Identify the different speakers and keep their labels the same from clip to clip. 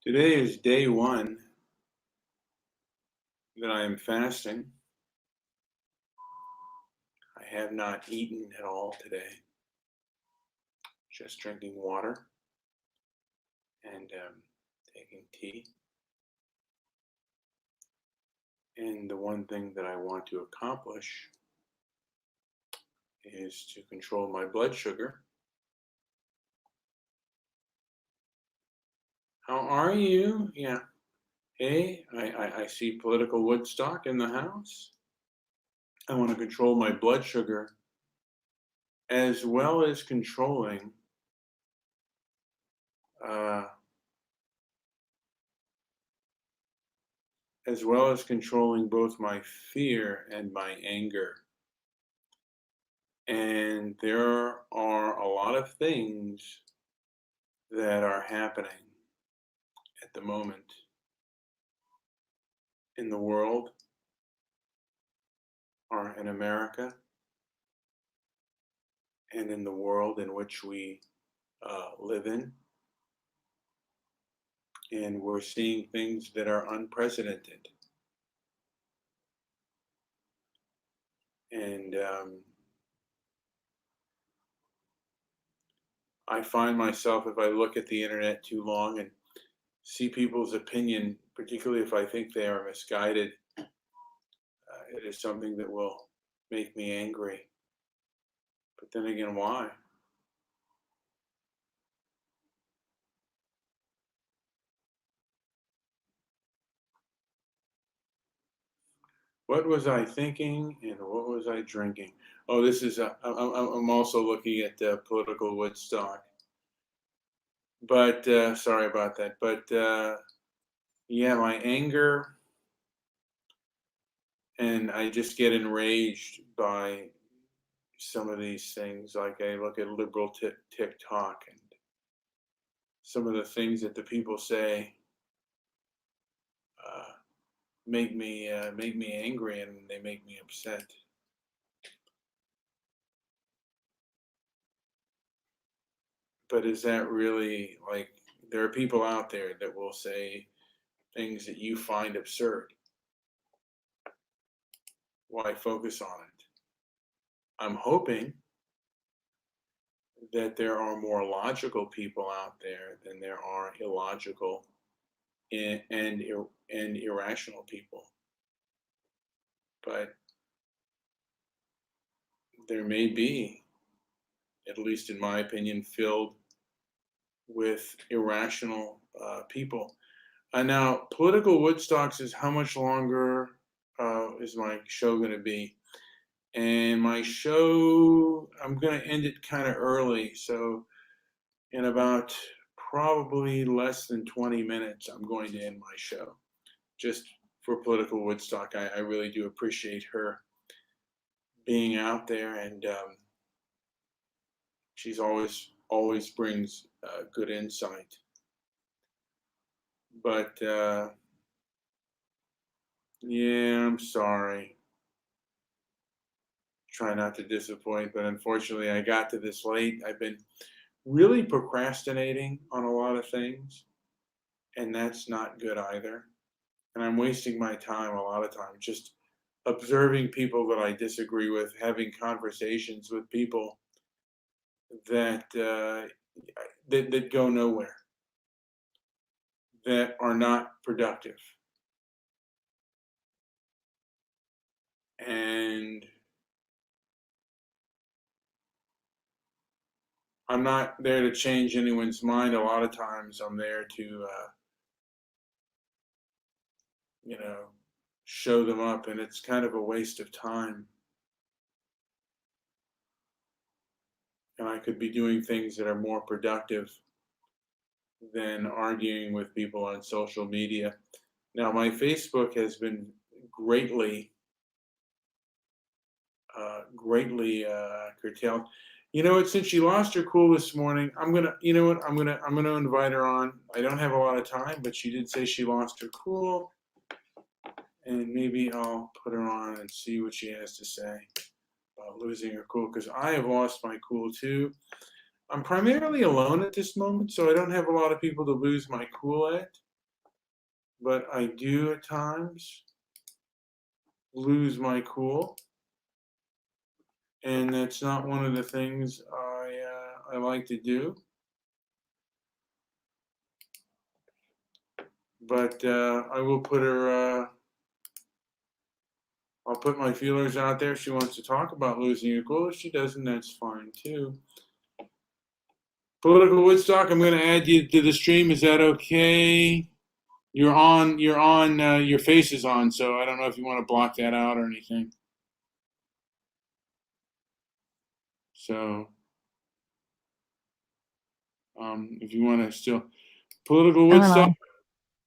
Speaker 1: Today is day one that I am fasting. I have not eaten at all today, just drinking water and taking tea. And the one thing that I want to accomplish is to control my blood sugar. How are you? Yeah. Hey, I see political Woodstock in the house. I want to control my blood sugar as well as controlling uh, both my fear and my anger. And there are a lot of things that are happening at the moment in the world or in America and in the world in which we live in. And we're seeing things that are unprecedented. And I find myself, if I look at the internet too long and see people's opinion, particularly if I think they are misguided, it is something that will make me angry. But then again, why? What was I thinking and what was I drinking? Oh, this is, I'm also looking at political Woodstock. But sorry about that. But yeah, my anger, and I just get enraged by some of these things. Like I look at liberal TikTok and some of the things that the people say uh, make me angry, and they make me upset. But is that really, like, there are people out there that will say things that you find absurd? Why focus on it? I'm hoping that there are more logical people out there than there are illogical and irrational people. But there may be, at least in my opinion, filled with irrational people. Now, political Woodstocks is how much longer is my show going to be? And my show, I'm going to end it kind of early. So in about probably less than 20 minutes, I'm going to end my show. Just for political Woodstock, I really do appreciate her being out there, and she's always brings good insight. But yeah, I'm sorry. Try not to disappoint, but unfortunately, I got to this late. I've been really procrastinating on a lot of things, and that's not good either. And I'm wasting my time a lot of time just observing people that I disagree with, having conversations with people that that go nowhere, that are not productive. And I'm not there to change anyone's mind. A lot of times I'm there to, you know, show them up, and it's kind of a waste of time. And I could be doing things that are more productive than arguing with people on social media. Now, my Facebook has been greatly, curtailed. You know what? Since she lost her cool this morning, I'm gonna. You know what? I'm gonna invite her on. I don't have a lot of time, but she did say she lost her cool, and maybe I'll put her on and see what she has to say about losing her cool. Because I have lost my cool too. I'm primarily alone at this moment, so I don't have a lot of people to lose my cool at. but I do at times lose my cool, and that's not one of the things I like to do. But I will put her. I'll put my feelers out there. If she wants to talk about losing her cool, if she doesn't, that's fine too. Political Woodstock, I'm going to add you to the stream. Is that okay? You're on. You're on. Your face is on, so I don't know if you want to block that out or anything. So, if you want to still Political Woodstock,
Speaker 2: Hello.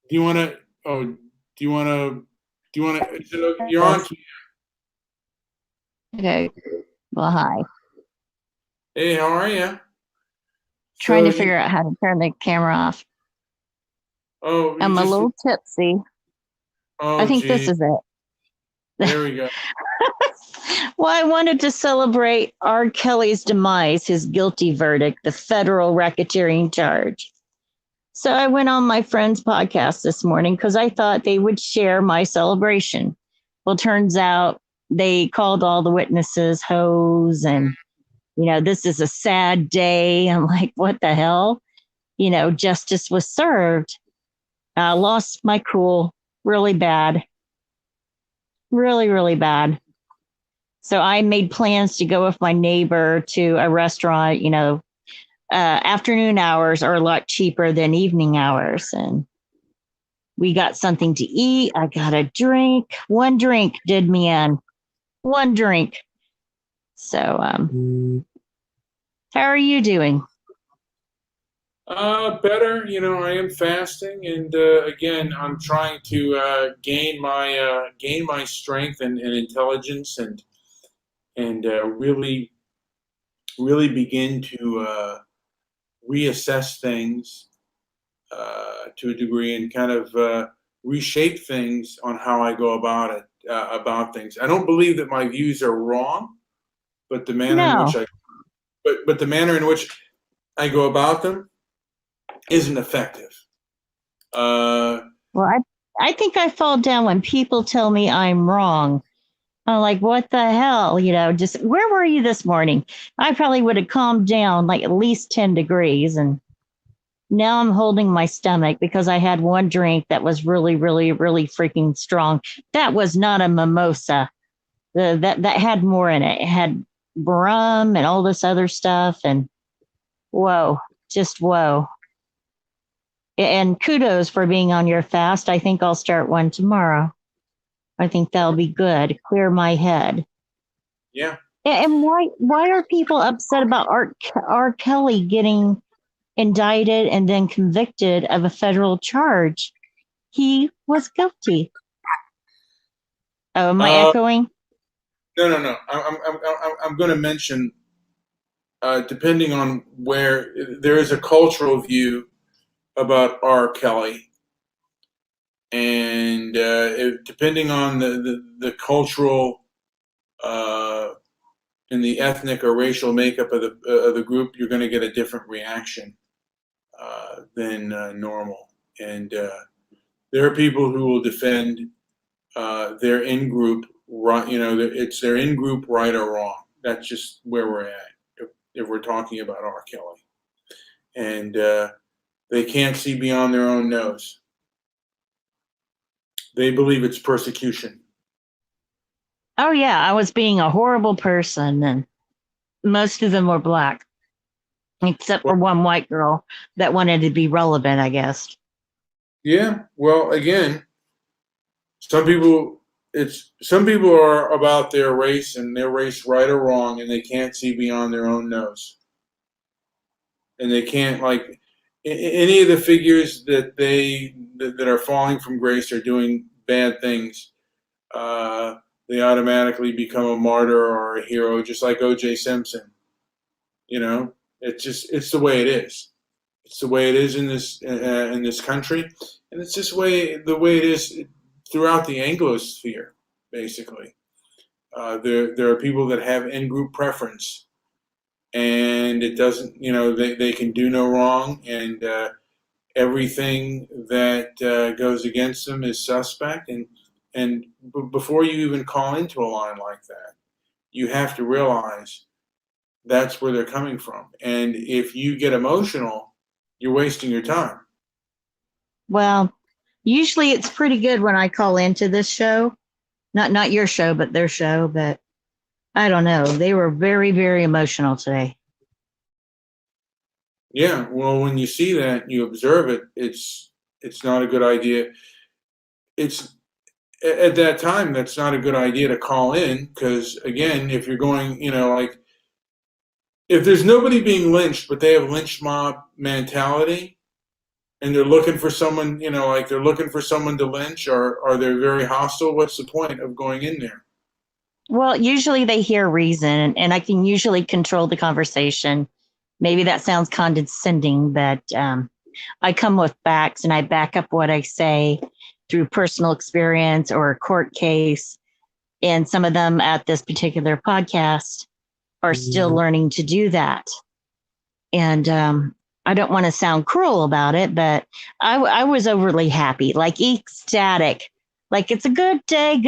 Speaker 1: do you want to? Oh, do you want to? Do you want to? You're on.
Speaker 2: Yes. Okay. Well, hi.
Speaker 1: Hey, how are you?
Speaker 2: Trying
Speaker 1: So
Speaker 2: to
Speaker 1: you.
Speaker 2: figure out how to turn the camera off.
Speaker 1: Oh, you
Speaker 2: I'm a
Speaker 1: just.
Speaker 2: little tipsy. I
Speaker 1: Oh,
Speaker 2: think this
Speaker 1: gee.
Speaker 2: is it.
Speaker 1: There we go.
Speaker 2: Well, I wanted to celebrate R. Kelly's demise, his guilty verdict, the federal racketeering charge. So I went on my friend's podcast this morning because I thought they would share my celebration. Well, turns out they called all the witnesses hoes and, this is a sad day. I'm like, what the hell? Justice was served. I lost my cool really bad, really, really bad. So I made plans to go with my neighbor to a restaurant. Afternoon hours are a lot cheaper than evening hours. And we got something to eat. I got a drink. One drink did me in. One drink. So, how are you doing?
Speaker 1: Better. I am fasting, and again, I'm trying to gain my strength and intelligence, and really begin to reassess things to a degree, and kind of reshape things on how I go about things. I don't believe that my views are wrong, but the manner in which
Speaker 2: No.
Speaker 1: I but the manner in which I go about them isn't effective. Uh,
Speaker 2: Well, I think I fall down when people tell me I'm wrong. I'm like, what the hell? Just where were you this morning? I probably would have calmed down like at least 10 degrees. And now I'm holding my stomach because I had one drink that was really, really, really freaking strong. That was not a mimosa. That had more in it. It had rum and all this other stuff. And whoa, just whoa. And kudos for being on your fast. I think I'll start one tomorrow. I think that'll be good. Clear my head.
Speaker 1: yeah.
Speaker 2: And why are people upset about R. Kelly getting indicted and then convicted of a federal charge? He was guilty. Oh, am I
Speaker 1: Uh,
Speaker 2: echoing?
Speaker 1: no, no, no. I'm going to mention, depending on where there is a cultural view about R. Kelly, and depending on the cultural uh, and the ethnic or racial makeup of the group, you're going to get a different reaction than normal. And there are people who will defend their in group right. It's their in group right or wrong. That's just where we're at. If we're talking about R. Kelly, and they can't see beyond their own nose. They believe it's persecution.
Speaker 2: Oh yeah, I was being a horrible person, and most of them were black, except
Speaker 1: Well,
Speaker 2: for one white girl that wanted to be relevant, I guess.
Speaker 1: yeah. Well, again, some people some people are about their race and their race right or wrong, and they can't see beyond their own nose, and they can't like any of the figures that are falling from grace are doing bad things. Uh, they automatically become a martyr or a hero, just like O.J. Simpson. It's the way it is. It's the way it is in this country, and it's just the way it is throughout the Anglosphere. Basically, there are people that have in group preference, and it doesn't. They can do no wrong, and everything that goes against them is suspect. And before you even call into a line like that, you have to realize that's where they're coming from. And if you get emotional, you're wasting your time.
Speaker 2: Well, usually it's pretty good when I call into this show. Not your show, but their show. But I don't know. They were very, very emotional today.
Speaker 1: Yeah, well, when you see that, you observe it. It's not a good idea. It's at that time that's not a good idea to call in because again, if you're going, like if there's nobody being lynched, but they have lynch mob mentality, and they're looking for someone, like they're looking for someone to lynch, or they're very hostile. What's the point of going in there?
Speaker 2: Well, usually they hear reason, and I can usually control the conversation. Maybe that sounds condescending, but I come with facts and I back up what I say through personal experience or a court case. And some of them at this particular podcast are still learning to do that. And I don't want to sound cruel about it, but I was overly happy, like ecstatic, like it's a good day,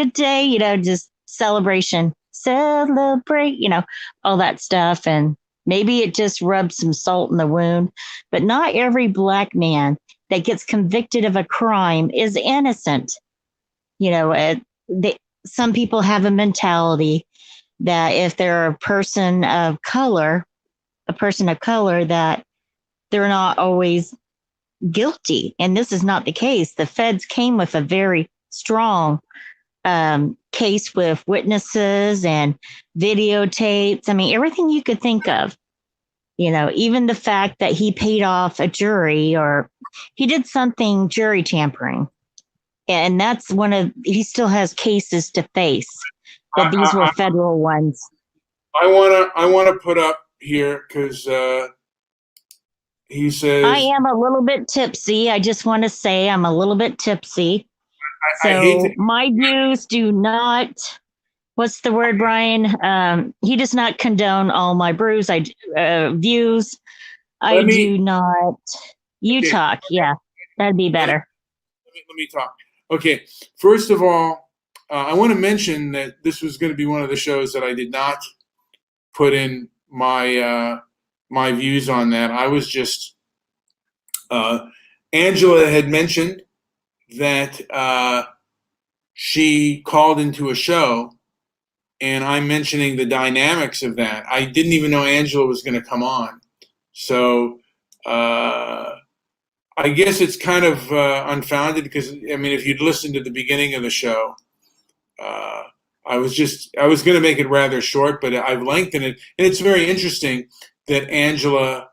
Speaker 2: just celebration, celebrate, all that stuff. And maybe it just rubbed some salt in the wound, but not every Black man that gets convicted of a crime is innocent. Some people have a mentality that if they're a person of color, that they're not always guilty. And this is not the case. The feds came with a very strong case with witnesses and videotapes. I mean, everything you could think of, even the fact that he paid off a jury or he did something jury tampering. And that's he still has cases to face, that these were federal ones.
Speaker 1: I wanna put up here because he says
Speaker 2: I am a little bit tipsy. I just want to say I'm a little bit tipsy.
Speaker 1: I hate
Speaker 2: So
Speaker 1: to,
Speaker 2: my views do not, what's the word, Brian? He does not condone all my views. I do not. You
Speaker 1: okay,
Speaker 2: talk. Yeah, that'd be better.
Speaker 1: let me talk. Okay, first of all, I want to mention that this was going to be one of the shows that I did not put in my views on that. I was just Angela had mentioned that she called into a show, and I'm mentioning the dynamics of that. I didn't even know Angela was going to come on, so I guess it's kind of unfounded because I mean, if you'd listened to the beginning of the show, uh, I was going to make it rather short, but I've lengthened it, and it's very interesting that Angela.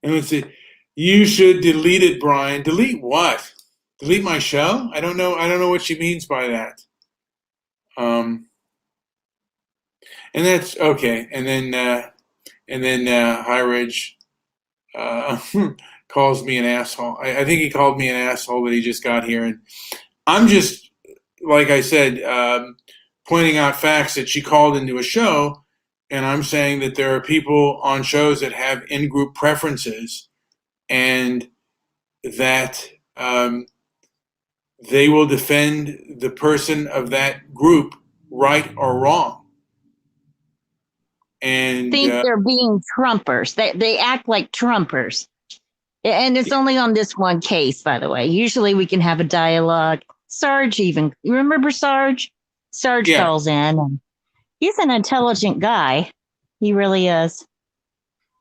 Speaker 1: And let's see, you should delete it, Brian. Delete what? Delete my show? I don't know. I don't know what she means by that. And that's okay. And then High Ridge calls me an asshole. I think he called me an asshole that he just got here, and I'm just like I said, pointing out facts that she called into a show, and I'm saying that there are people on shows that have in-group preferences, and that they will defend the person of that group, right or wrong. And
Speaker 2: Think they're being Trumpers. They act like Trumpers. And it's only on this one case, by the way. Usually we can have a dialogue. Sarge even, you remember Sarge? Sarge calls in, and he's an intelligent guy. He really is.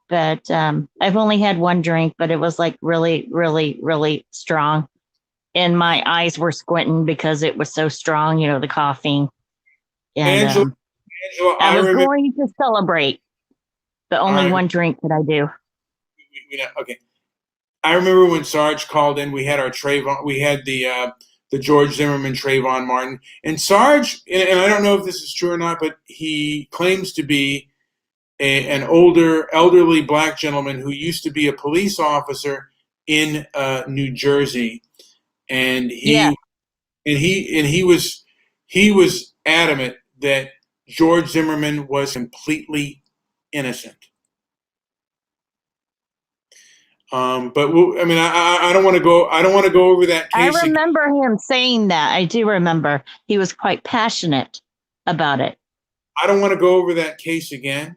Speaker 2: But I've only had one drink, but it was like really, really, really strong. And my eyes were squinting because it was so strong, the coughing. And
Speaker 1: Angela,
Speaker 2: I was going to celebrate, but only one drink could I do.
Speaker 1: Okay. I remember when Sarge called in, we had our Trayvon, we had the George Zimmerman Trayvon Martin. And Sarge, and I don't know if this is true or not, but he claims to be an elderly Black gentleman who used to be a police officer in New Jersey. And he was adamant that George Zimmerman was completely innocent. But I mean, I don't want to go. I don't want to go over that
Speaker 2: I
Speaker 1: case again.
Speaker 2: remember him saying that. I do remember. He was quite passionate about it.
Speaker 1: I don't want to go over that case again.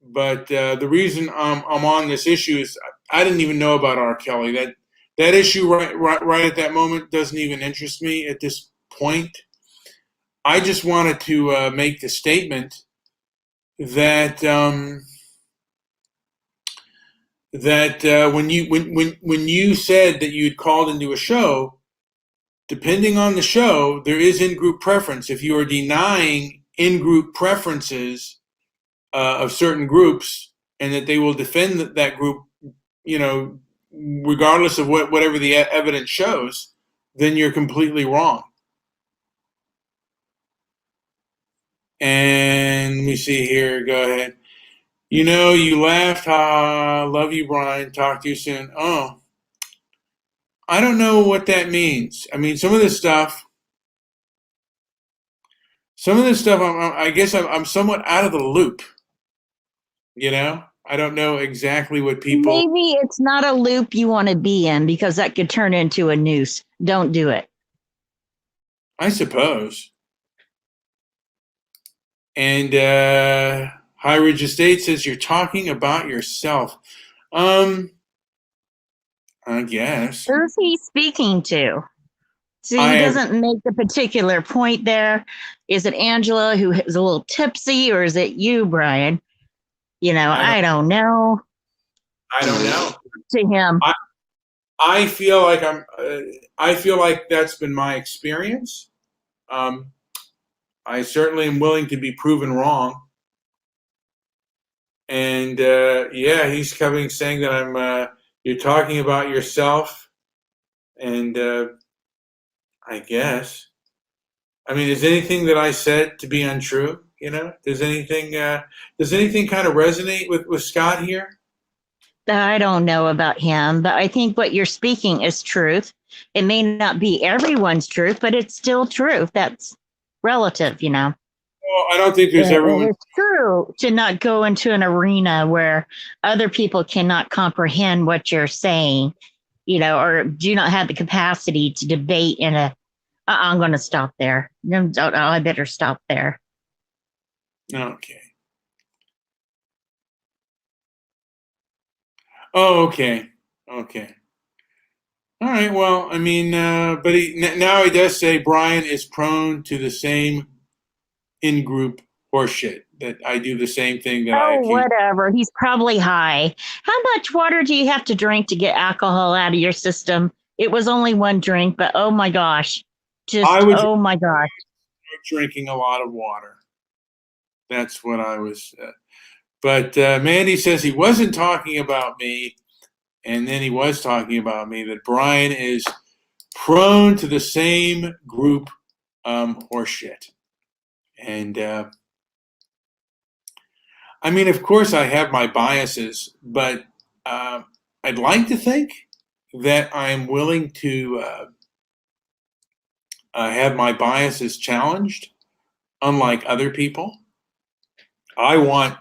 Speaker 1: But the reason I'm on this issue is I didn't even know about R. Kelly. That issue right at that moment doesn't even interest me at this point. I just wanted to make the statement that when you said that you'd called into a show, depending on the show, there is in-group preference. If you are denying in-group preferences of certain groups, and that they will defend that group, regardless of whatever the evidence shows, then you're completely wrong. And let me see here. Go ahead. You laughed. Love you, Brian. Talk to you soon. Oh, I don't know what that means. I mean, some of this stuff, I guess I'm somewhat out of the loop. I don't know exactly what people.
Speaker 2: Maybe it's not a loop you want to be in because that could turn into a noose. Don't do it.
Speaker 1: I suppose. And High Ridge Estate says you're talking about yourself. I guess.
Speaker 2: Who's he speaking to? See, he
Speaker 1: I have,
Speaker 2: doesn't make a particular point there. Is it Angela who is a little tipsy, or is it you, Brian? I don't know.
Speaker 1: I don't know.
Speaker 2: To him.
Speaker 1: I feel like I feel like that's been my experience. I certainly am willing to be proven wrong. And yeah, he's coming saying that you're talking about yourself, and I guess. I mean, is anything that I said to be untrue? Does anything kind of resonate with Scott here?
Speaker 2: I don't know about him, but I think what you're speaking is truth. It may not be everyone's truth, but it's still truth. That's relative.
Speaker 1: Well, I don't think there's everyone.
Speaker 2: It's true to not go into an arena where other people cannot comprehend what you're saying, or do not have the capacity to debate in a. I'm going to stop there. No, I better stop there.
Speaker 1: Okay. Oh, okay. Okay. All right. Well, I mean, but now he does say Brian is prone to the same in-group horseshit, that I do the same thing that I
Speaker 2: Oh,
Speaker 1: accuse.
Speaker 2: whatever. He's probably high. How much water do you have to drink to get alcohol out of your system? It was only one drink, but oh my gosh. Oh my gosh.
Speaker 1: Drinking a lot of water. That's what I was. But Mandy says he wasn't talking about me, and then he was talking about me, that Brian is prone to the same group horseshit. And I mean, of course, I have my biases, but I'd like to think that I'm willing to have my biases challenged, unlike other people. I want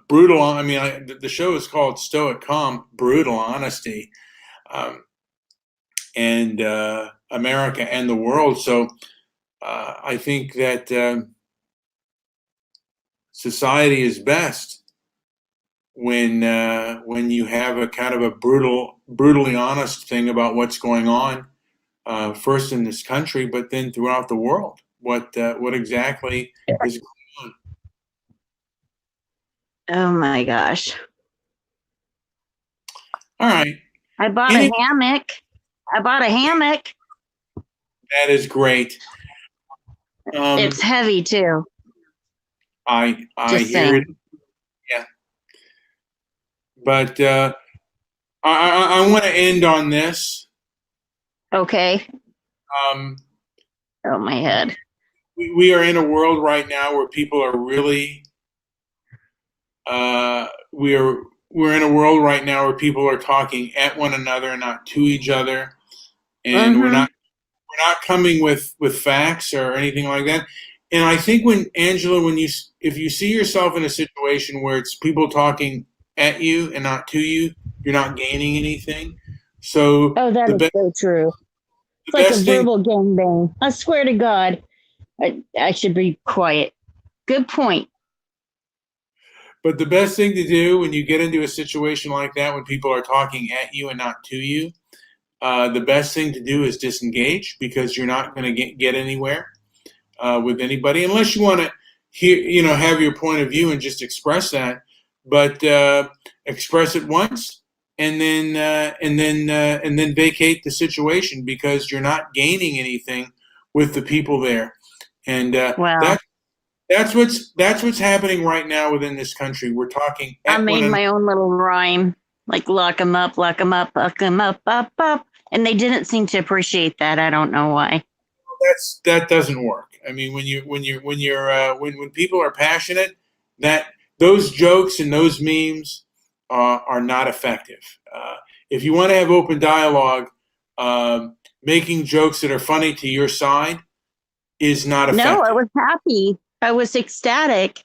Speaker 1: brutal. I mean, the show is called Stoic Calm, Brutal Honesty, and America and the world. So I think that society is best when you have a kind of a brutally honest thing about what's going on, first in this country, but then throughout the world. What exactly is going on?
Speaker 2: Oh my gosh.
Speaker 1: All right.
Speaker 2: I bought a hammock.
Speaker 1: That is great.
Speaker 2: It's heavy too.
Speaker 1: I
Speaker 2: Just
Speaker 1: hear
Speaker 2: saying.
Speaker 1: it. Yeah. But I want to end on this.
Speaker 2: Okay.
Speaker 1: Um,
Speaker 2: Oh my head.
Speaker 1: we are in a world right now where people are really. We're in a world right now where people are talking at one another and not to each other, and we're not coming with facts or anything like that. And I think Angela, if you see yourself in a situation where it's people talking at you and not to you, you're not gaining anything. So
Speaker 2: Oh, that is so true.
Speaker 1: the
Speaker 2: It's like a
Speaker 1: best thing,
Speaker 2: verbal gangbang. I swear to God, I should be quiet. Good point.
Speaker 1: but the best thing to do when you get into a situation like that, when people are talking at you and not to you, the best thing to do is disengage, because you're not going to get anywhere with anybody unless you want to have your point of view and just express that. But express it once, and then vacate the situation, because you're not gaining anything with the people there. And
Speaker 2: Wow.
Speaker 1: that's what's happening right now within this country. We're talking
Speaker 2: I
Speaker 1: at one
Speaker 2: made
Speaker 1: another.
Speaker 2: my own little rhyme, like lock 'em up, lock 'em up, lock 'em up, up, up. And they didn't seem to appreciate that. I don't know why.
Speaker 1: That doesn't work. I mean, when people are passionate, that those jokes and those memes are not effective. If you want to have open dialogue, making jokes that are funny to your side is not
Speaker 2: No, I
Speaker 1: effective.
Speaker 2: was happy. I was ecstatic.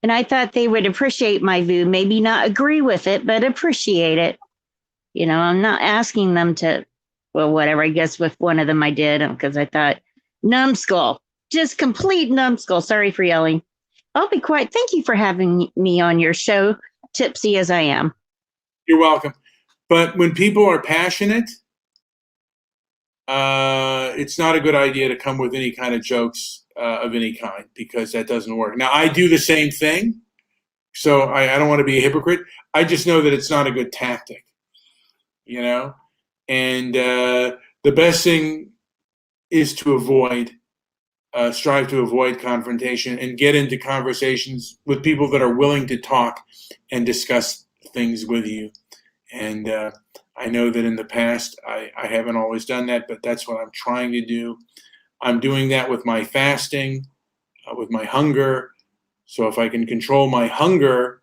Speaker 2: And I thought they would appreciate my view, maybe not agree with it, but appreciate it. I'm not asking them to, well, whatever. I guess with one of them I did, because I thought, numbskull, just complete numbskull. Sorry for yelling. I'll be quiet. Thank you for having me on your show, tipsy as I am.
Speaker 1: You're welcome. But when people are passionate, it's not a good idea to come with any kind of jokes of any kind, because that doesn't work. Now, I do the same thing, so I don't want to be a hypocrite. I just know that it's not a good tactic, and the best thing is to strive to avoid confrontation, and get into conversations with people that are willing to talk and discuss things with you. And I know that in the past I haven't always done that, but that's what I'm trying to do. I'm doing that with my fasting, with my hunger. So if I can control my hunger,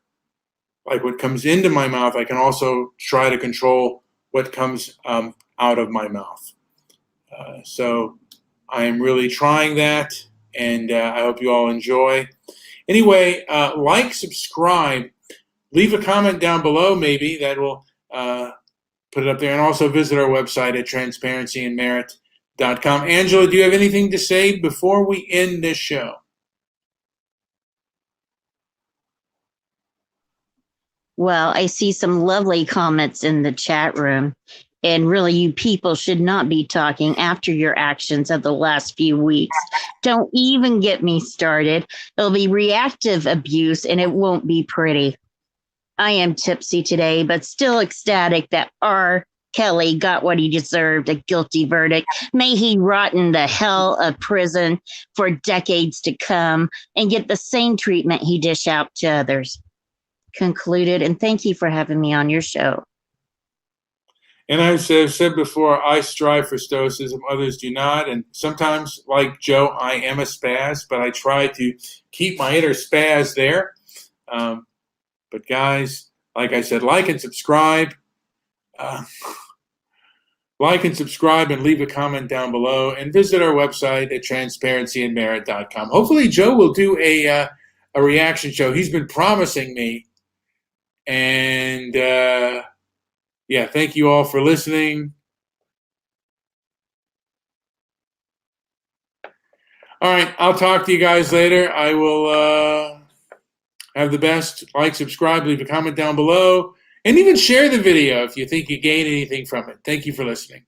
Speaker 1: like what comes into my mouth, I can also try to control what comes out of my mouth. So I am really trying that, and I hope you all enjoy. Anyway, like, subscribe, leave a comment down below, maybe that will put it up there, and also visit our website at transparencyandmerit.com. Angela, do you have anything to say before we end this show?
Speaker 2: Well, I see some lovely comments in the chat room. And really, you people should not be talking after your actions of the last few weeks. Don't even get me started. It'll be reactive abuse and it won't be pretty. I am tipsy today, but still ecstatic that R. Kelly got what he deserved, a guilty verdict. May he rot in the hell of prison for decades to come and get the same treatment he dish out to others. Concluded, and thank you for having me on your show.
Speaker 1: And I've said before, I strive for stoicism, others do not. And sometimes, like Joe, I am a spaz, but I try to keep my inner spaz there. But guys, like I said, like and subscribe. Like and subscribe, and leave a comment down below, and visit our website at transparencyandmerit.com. Hopefully Joe will do a reaction show. He's been promising me. And yeah, thank you all for listening. All right, I'll talk to you guys later. I will have the best. Like, subscribe, leave a comment down below, and even share the video if you think you gain anything from it. Thank you for listening.